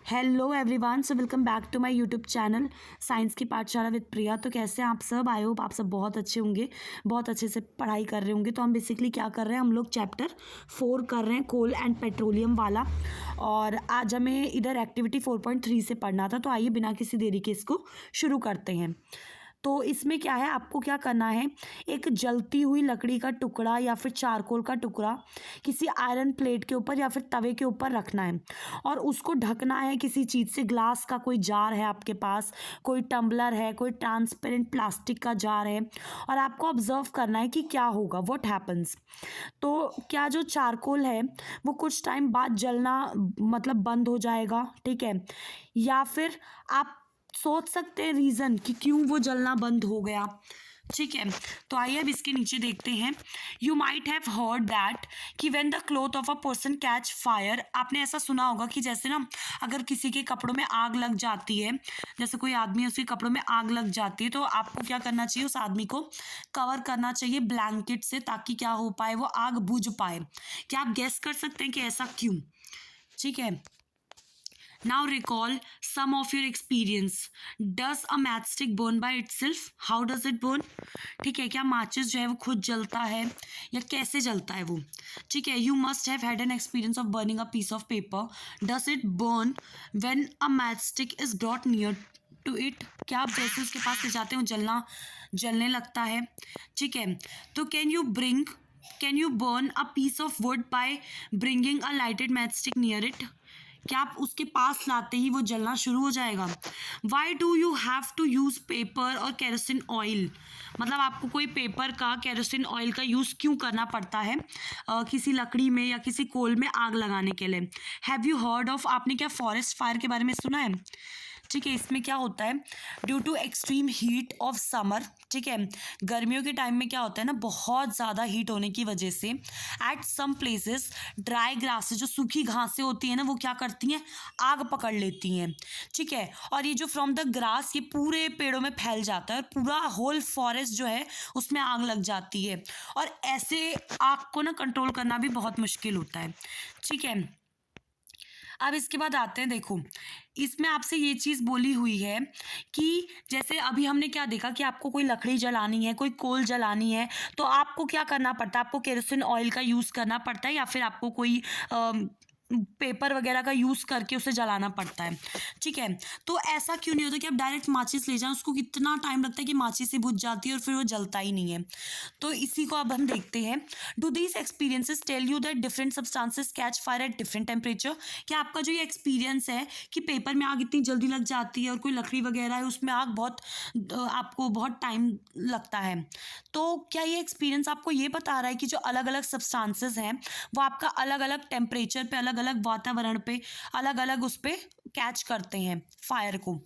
Hello everyone, so welcome back to my YouTube channel science की पाठशाला with प्रिया। तो कैसे हैं आप सब? आई होप आप सब बहुत अच्छे होंगे, बहुत अच्छे से पढ़ाई कर रहे होंगे। तो हम बेसिकली क्या कर रहे हैं, हम लोग चैप्टर 4 कर रहे हैं, कोल एंड पेट्रोलियम वाला। और आज हमें इधर एक्टिविटी 4.3 से पढ़ना था। तो आइए बिना किसी देरी के इसको शुरू करते हैं। तो इसमें क्या है, आपको क्या करना है, एक जलती हुई लकड़ी का टुकड़ा या फिर चारकोल का टुकड़ा किसी आयरन प्लेट के ऊपर या फिर तवे के ऊपर रखना है और उसको ढकना है किसी चीज़ से। ग्लास का कोई जार है आपके पास, कोई टम्बलर है, कोई ट्रांसपेरेंट प्लास्टिक का जार है, और आपको ऑब्जर्व करना है कि क्या होगा, व्हाट हैपन्स। तो क्या जो चारकोल है वो कुछ टाइम बाद जलना मतलब बंद हो जाएगा, ठीक है, या फिर आप सोच सकते हैं रीज़न कि क्यों वो जलना बंद हो गया, ठीक है। तो आइए अब इसके नीचे देखते हैं। You might have heard that कि when the cloth of a person catch fire, आपने ऐसा सुना होगा कि जैसे ना अगर किसी के कपड़ों में आग लग जाती है, जैसे कोई आदमी है उसके कपड़ों में आग लग जाती है, तो आपको क्या करना चाहिए, उस आदमी को कवर करना चाहिए ब्लैंकेट से, ताकि क्या हो पाए, वो आग बुझ पाए। क्या आप गेस कर सकते हैं कि ऐसा क्यों? ठीक है। Now recall some of your experience. Does a matchstick burn by itself? How does it burn? ठीक है, क्या माचिस जो है वो खुद जलता है या कैसे जलता है वो? ठीक है, you must have had an experience of burning a piece of paper. Does it burn when a matchstick is brought near to it? क्या आप जैसे उसके पास ले जाते हो जलने लगता है, ठीक है। तो can you burn a piece of wood by bringing a lighted matchstick near it? क्या आप उसके पास लाते ही वो जलना शुरू हो जाएगा? Why do you have to use paper और केरोसिन ऑयल? मतलब आपको कोई पेपर का, केरोसिन ऑयल का यूज़ क्यों करना पड़ता है किसी लकड़ी में या किसी कोल में आग लगाने के लिए? हैव यू हर्ड ऑफ, आपने क्या फॉरेस्ट फायर के बारे में सुना है? ठीक है, इसमें क्या होता है, due to extreme heat of summer, ठीक है, गर्मियों के टाइम में क्या होता है ना, बहुत ज़्यादा हीट होने की वजह से at some places dry grasses, जो सूखी घासें होती हैं ना, वो क्या करती हैं, आग पकड़ लेती हैं, ठीक है। और ये जो फ्रॉम द ग्रास, ये पूरे पेड़ों में फैल जाता है और पूरा होल फॉरेस्ट जो है उसमें आग लग जाती है, और ऐसे आग को ना कंट्रोल करना भी बहुत मुश्किल होता है, ठीक है। अब इसके बाद आते हैं, देखो इसमें आपसे ये चीज़ बोली हुई है कि जैसे अभी हमने क्या देखा कि आपको कोई लकड़ी जलानी है, कोई कोल जलानी है, तो आपको क्या करना पड़ता है, आपको केरोसिन ऑयल का यूज़ करना पड़ता है या फिर आपको कोई पेपर वगैरह का यूज़ करके उसे जलाना पड़ता है, ठीक है। तो ऐसा क्यों नहीं होता कि आप डायरेक्ट माचिस ले जाएं, उसको कितना टाइम लगता है कि माचिस से बुझ जाती है और फिर वो जलता ही नहीं है। तो इसी को अब हम देखते हैं। Do these experiences tell you that different substances catch fire at different temperature? क्या आपका जो ये एक्सपीरियंस है कि पेपर में आग इतनी जल्दी लग जाती है और कोई लकड़ी वगैरह है उसमें आग आपको बहुत टाइम लगता है, तो क्या ये एक्सपीरियंस आपको ये बता रहा है कि जो अलग अलग सब्सटेंसेस हैं वो आपका अलग अलग टेम्परेचर पे, अलग अलग वातावरण पे, अलग अलग उस पे कैच करते हैं फायर को?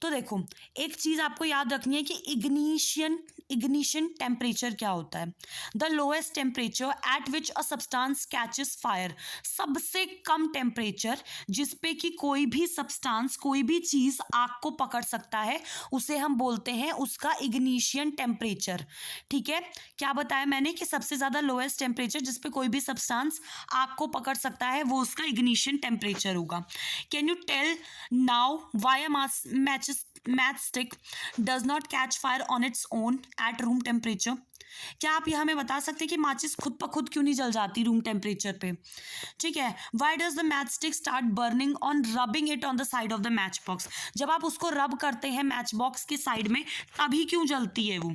तो देखो, एक चीज़ आपको याद रखनी है कि इग्निशन टेम्परेचर क्या होता है। The lowest temperature at which a substance catches fire, सबसे कम टेम्परेचर जिस पे कि कोई भी सब्सटेंस, कोई भी चीज़ आग को पकड़ सकता है, उसे हम बोलते हैं उसका इग्निशन टेम्परेचर, ठीक है। क्या बताया मैंने कि सबसे ज़्यादा लोएस्ट टेम्परेचर जिस पे कोई भी सब्सटेंस आग को पकड़ सकता है वो उसका इग्निशन टेम्परेचर होगा। Can you tell now why a matchstick does not catch fire on its own at room temperature? क्या आप यह हमें बता सकते हैं कि माचिस खुद ब खुद क्यों नहीं जल जाती रूम टेम्परेचर पे, ठीक है। Why does the match stick start burning on rubbing it on the side of the match box? जब आप उसको रब करते हैं मैच बॉक्स के साइड में, तभी क्यों जलती है वो,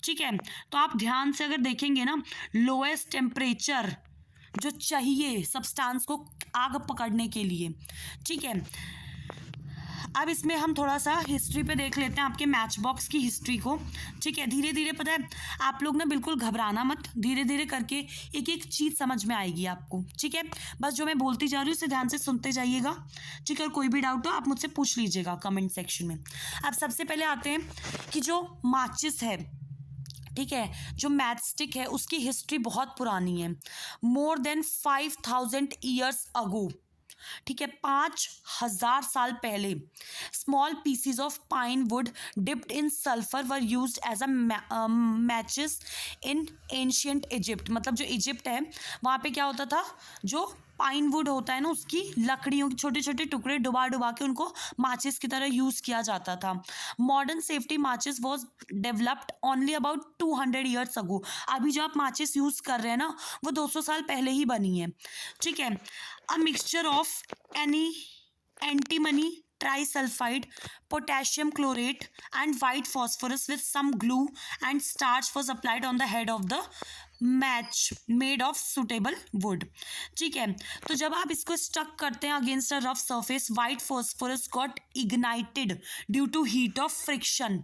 ठीक है। तो आप ध्यान से अगर देखेंगे ना, लोएस्ट टेम्परेचर जो चाहिए सब्सटेंस को आग पकड़ने के लिए, ठीक है। अब इसमें हम थोड़ा सा हिस्ट्री पे देख लेते हैं, आपके मैच बॉक्स की हिस्ट्री को, ठीक है। धीरे धीरे, पता है आप लोग ना बिल्कुल घबराना मत, धीरे धीरे करके एक एक चीज़ समझ में आएगी आपको, ठीक है। बस जो मैं बोलती जा रही हूँ उसे ध्यान से सुनते जाइएगा, ठीक है। और कोई भी डाउट हो आप मुझसे पूछ लीजिएगा कमेंट सेक्शन में। अब सबसे पहले आते हैं कि जो माचिस है, ठीक है, जो मैचस्टिक है उसकी हिस्ट्री बहुत पुरानी है, मोर देन 5000 ईयर्स अगो, ठीक है, 5000 साल पहले small pieces of pine wood dipped in sulphur were used as a matches in ancient Egypt. मतलब जो इजिप्ट है वहाँ पे क्या होता था, जो पाइन वुड होता है ना, उसकी लकड़ियों के छोटे छोटे टुकड़े डुबा डुबा के उनको माचिस की तरह यूज़ किया जाता था। मॉडर्न सेफ्टी माचिस was developed only about 200 years ago. अभी जो आप माचिस यूज़ कर रहे हैं ना, वो 200 साल पहले ही बनी है, ठीक है। A mixture of antimony trisulfide, potassium chlorate and white phosphorus with some glue and starch was applied on the head of the match made of suitable wood, ठीक है। तो जब आप इसको स्टक करते हैं against a rough surface, white phosphorus got ignited due to heat of friction.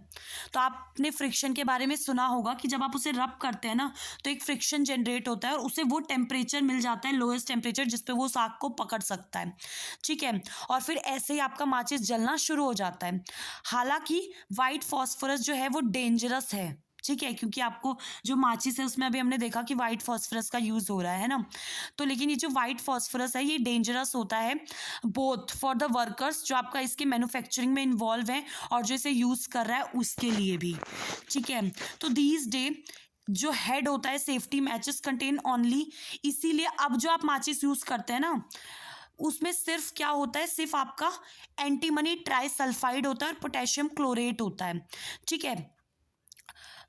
तो आपने फ्रिक्शन के बारे में सुना होगा कि जब आप उसे रब करते हैं ना, तो एक फ्रिक्शन जनरेट होता है और उसे वो टेम्परेचर मिल जाता है, लोएस्ट टेम्परेचर, जिस पे वो उस आग को पकड़ सकता है, ठीक है। और फिर ऐसे ही आपका माचिस जलना शुरू हो जाता है। हालांकि वाइट फॉस्फोरस जो है वो डेंजरस है, ठीक है, क्योंकि आपको जो माचिस है उसमें अभी हमने देखा कि वाइट फॉस्फोरस का यूज़ हो रहा है ना। तो लेकिन ये जो वाइट फॉस्फोरस है ये डेंजरस होता है बोथ फॉर द वर्कर्स जो आपका इसके मैन्युफैक्चरिंग में इन्वॉल्व है और जो इसे यूज़ कर रहा है उसके लिए भी, ठीक है। तो दीज डे जो हेड होता है सेफ्टी मैचेस कंटेन ओनली, इसीलिए अब जो आप माचिस यूज़ करते हैं ना उसमें सिर्फ क्या होता है, सिर्फ आपका एंटीमनी ट्राइसल्फाइड होता है और पोटेशियम क्लोरेट होता है, ठीक है।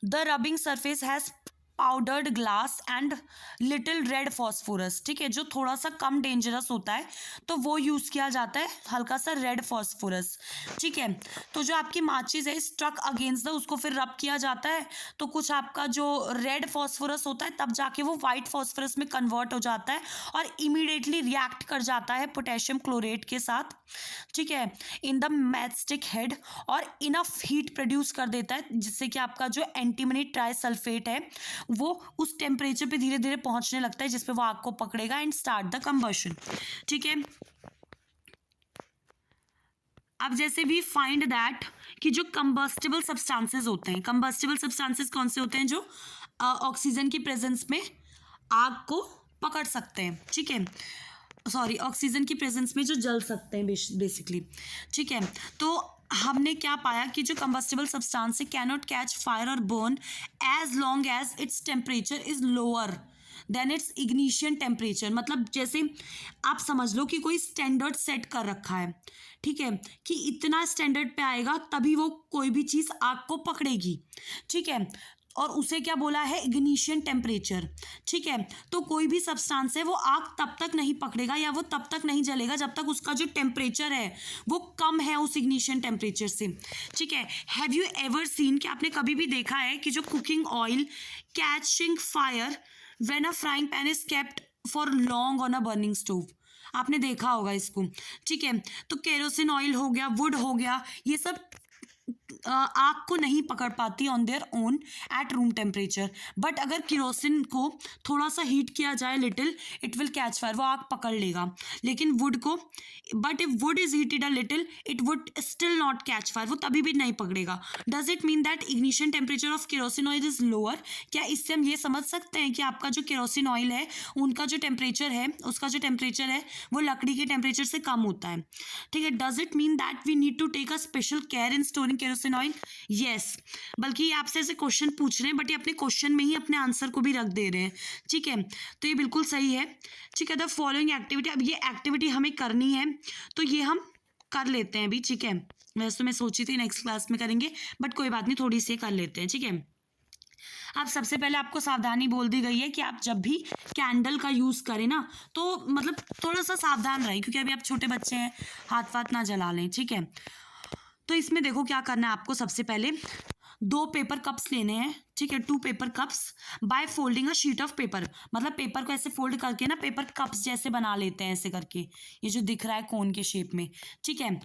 The rubbing surface has powdered glass and little red phosphorus, ठीक है, जो थोड़ा सा कम डेंजरस होता है तो वो यूज़ किया जाता है, हल्का सा रेड फॉस्फोरस, ठीक है। तो जो आपकी माचिस है स्ट्रक अगेंस्ट द, उसको फिर रब किया जाता है तो कुछ आपका जो रेड फॉस्फोरस होता है तब जाके वो वाइट फॉस्फोरस में कन्वर्ट हो जाता है और इमीडिएटली रिएक्ट कर जाता है पोटेशियम क्लोरेट के साथ, ठीक है, इन द मैचस्टिक हेड, और इनफ हीट प्रोड्यूस कर देता है जिससे कि आपका जो एंटीमनी ट्राइसल्फेट है वो उस टेम्परेचर पे धीरे धीरे पहुंचने लगता है जिस पे वो आग को पकड़ेगा एंड स्टार्ट द कंबशन, ठीक है। अब जैसे वी फाइंड दैट कि जो कंबस्टिबल सब्सटेंसेस होते हैं, कंबस्टिबल सब्सटेंसेस कौन से होते हैं, जो ऑक्सीजन की प्रेजेंस में आग को पकड़ सकते हैं, ठीक है, सॉरी ऑक्सीजन की प्रेजेंस में जो जल सकते हैं बेसिकली, ठीक है। तो हमने क्या पाया कि जो कंबस्टिबल सब्सटेंस है कैनॉट कैच फायर और burn as long as its temperature is lower than its ignition temperature. मतलब जैसे आप समझ लो कि कोई स्टैंडर्ड सेट कर रखा है, ठीक है, कि इतना स्टैंडर्ड पे आएगा तभी वो कोई भी चीज़ आग को पकड़ेगी, ठीक है, और उसे क्या बोला है, इग्निशन टेम्परेचर, ठीक है। तो कोई भी सब्सटेंस है वो आग तब तक नहीं पकड़ेगा या वो तब तक नहीं जलेगा जब तक उसका जो टेम्परेचर है वो कम है उस इग्निशन टेम्परेचर से, ठीक है। हैव यू एवर सीन, कि आपने कभी भी देखा है कि जो cooking oil catching fire when a frying pan is kept for long on a burning stove, आपने देखा होगा इसको, ठीक है। तो केरोसिन ऑयल हो गया, वुड हो गया, ये सब आग को नहीं पकड़ पाती on their own at room temperature, but अगर केरोसिन को थोड़ा सा हीट किया जाए little, it will catch fire, वो आग पकड़ लेगा। लेकिन वुड को, but if would is heated a little it would still not catch fire, वो तभी भी नहीं पकड़ेगा। Does it mean that ignition temperature of kerosene oil is lower? क्या इससे हम ये समझ सकते हैं कि आपका जो केरोसिन ऑयल है उनका जो टेम्परेचर है, उसका जो टेम्परेचर है वो लकड़ी के टेम्परेचर से कम होता है, ठीक है। Does it mean that we need to take a special care in storing kerosene oil? Yes, बल्कि ये आपसे ऐसे क्वेश्चन पूछ रहे हैं बट ये अपने क्वेश्चन में ही अपने आंसर को भी रख दे रहे हैं, ठीक है। तो ये बिल्कुल सही है, ठीक है। द फॉलोइंग एक्टिविटी, अब ये एक्टिविटी हमें करनी है तो ये हम कर लेते हैं अभी, ठीक है। वैसे तो मैं सोची थी नेक्स्ट क्लास में करेंगे बट कोई बात नहीं, थोड़ी सी कर लेते हैं, ठीक है। अब सबसे पहले आपको सावधानी बोल दी गई है कि आप जब भी कैंडल का यूज़ करें ना तो मतलब थोड़ा सा सावधान रहें, क्योंकि अभी आप छोटे बच्चे हैं, हाथ वाथ ना जला लें, ठीक है। तो इसमें देखो क्या करना है आपको, सबसे पहले 2 पेपर कप्स लेने हैं, ठीक है, 2 paper cups by folding a sheet of paper, मतलब पेपर को ऐसे फोल्ड करके ना पेपर कप्स जैसे बना लेते हैं ऐसे करके, ये जो दिख रहा है कोन के शेप में, ठीक है।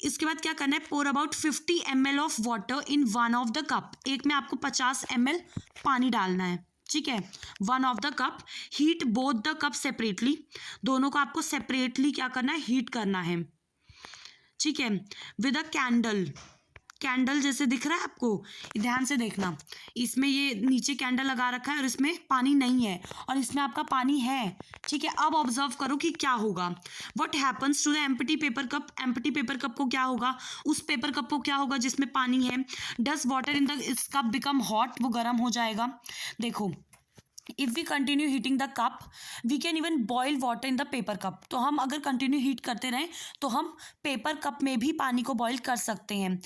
इसके बाद क्या करना है, pour about 50 ml of water in one of the cup, एक में आपको 50 ml पानी डालना है, ठीक है, one of the cup. Heat both the cup separately, दोनों को आपको सेपरेटली क्या करना है, हीट करना है, ठीक है। विद अ कैंडल, कैंडल जैसे दिख रहा है आपको, ध्यान से देखना, इसमें ये नीचे कैंडल लगा रखा है और इसमें पानी नहीं है और इसमें आपका पानी है, ठीक है। अब ऑब्जर्व करो कि क्या होगा, what happens to the empty paper cup, empty paper cup को क्या होगा, उस पेपर कप को क्या होगा जिसमें पानी है। डज वाटर इन द इस कप बिकम हॉट, वो गर्म हो जाएगा। देखो if we continue heating the cup we can even boil water in the paper cup. तो हम अगर कंटिन्यू हीट करते रहें तो हम पेपर कप में भी पानी को बॉयल कर सकते हैं।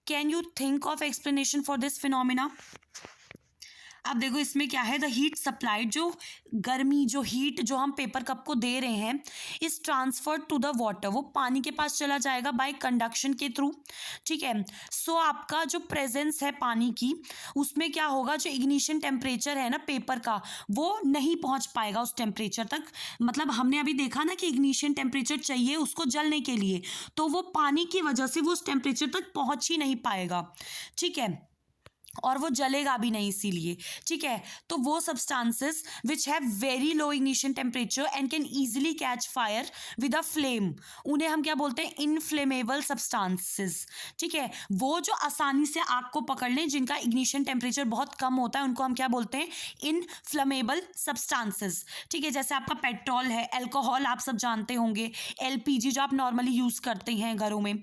Can you think of explanation for this phenomena? अब देखो इसमें क्या है, द हीट सप्लाइड, जो गर्मी जो हीट जो हम पेपर कप को दे रहे हैं is transferred to the water, वो पानी के पास चला जाएगा बाय कंडक्शन के थ्रू। ठीक है, सो आपका जो प्रेजेंस है पानी की उसमें क्या होगा, जो इग्निशन टेम्परेचर है ना पेपर का वो नहीं पहुंच पाएगा उस टेम्परेचर तक। मतलब हमने अभी देखा ना कि इग्निशन टेम्परेचर चाहिए उसको जलने के लिए, तो वो पानी की वजह से वो उस टेम्परेचर तक पहुंच ही नहीं पाएगा। ठीक है, और वो जलेगा भी नहीं इसीलिए। ठीक है, तो वो substances which have very low ignition temperature and can easily catch fire with a flame, उन्हें हम क्या बोलते हैं, इनफ्लेमेबल सब्सटेंसेस। ठीक है, वो जो आसानी से आग को पकड़ लें, जिनका इग्निशन टेम्परेचर बहुत कम होता है, उनको हम क्या बोलते हैं, इनफ्लेमेबल सब्सटेंसेस। ठीक है, जैसे आपका पेट्रोल है, अल्कोहल आप सब जानते होंगे, एलपीजी जो आप नॉर्मली यूज़ करते हैं घरों में,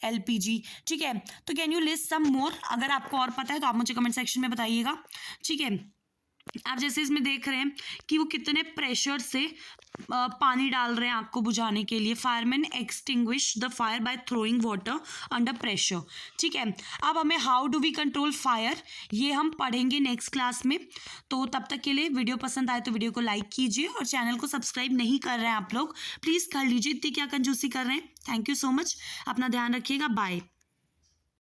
एलपीजी। ठीक है, तो कैन यू लिस्ट सम मोर? अगर आपको और पता है तो आप मुझे कमेंट सेक्शन में बताइएगा। ठीक है, आप जैसे इसमें देख रहे हैं कि वो कितने प्रेशर से पानी डाल रहे हैं आग को बुझाने के लिए। Fireman extinguish the fire by throwing water under pressure. ठीक है, अब हमें how do we control fire ये हम पढ़ेंगे नेक्स्ट क्लास में। तो तब तक के लिए वीडियो पसंद आए तो वीडियो को लाइक कीजिए, और चैनल को सब्सक्राइब नहीं कर रहे हैं आप लोग प्लीज़ कर लीजिए, इतनी क्या कंजूसी कर रहे हैं। थैंक यू सो मच, अपना ध्यान रखिएगा, बाय।